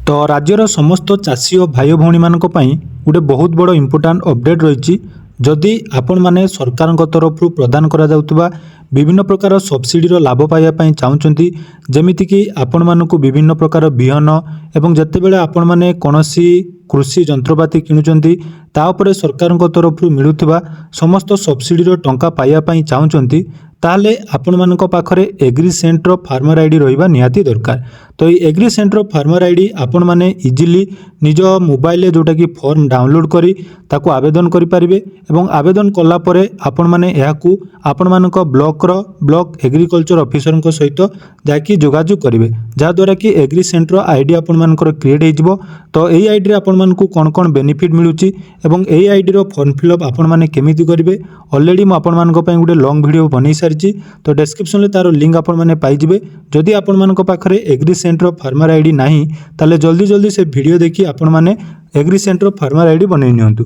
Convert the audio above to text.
तो राज्यर समस्त चाषी और भाई भौणी मानक पई गोटे बहुत बड़ इंपोर्टाट अपडेट रही। जदि आपण माने सरकार तरफ प्रदान करा जाउतबा विभिन्न प्रकार सब्सिडी लाभ पाइबा चाहूँगी, जमीक आपण मानक विभिन्न प्रकार बिहन एवं जितेबाला आपण माने कौनसी कृषि जंत्रपाति किणुचंती ताउपरे सरकार तरफ मिलुथिबा समस्त सब्सिडी टंका पाइबा चाहूँगी, ताहले आपण मानक पाखरे एग्री सेंटर फार्मर आईडी रहिबा निहाती दरकार। तो ये एग्री सेंटर फार्मर आईडी आपण माने इजिली निज मोबाइल जोटा कि फॉर्म डाउनलोड करी ताकू आवेदन करि परिबे एवं आवेदन कला परे आपण माने याकू आपण मानक ब्लॉक एग्रीकल्चर ऑफिसर को सहित जाकि जोगाजोग करिवे, जहा द्वारा कि एग्री सेंटर आईडी आपण मानकर क्रिएट होइजिवो। तो एई आईडी आपण मानकू कोन कोन बेनिफिट मिलुची एवं एई आईडी रो फॉर्म फिलअप आपण माने केमिति करिवे ऑलरेडी म आपण मानक पई गुटे लॉन्ग वीडियो बनै सारिची। तो डिस्क्रिप्शन ले तारो लिंक आपण माने पाई जिवे। जदि आपण मानक पाखरे एग्री सेंटर फार्मर आईडी नाही ताले जल्दी जल्दी से वीडियो देखि आपण माने एग्री सेंटर फार्मर आईडी बनै नियंतु।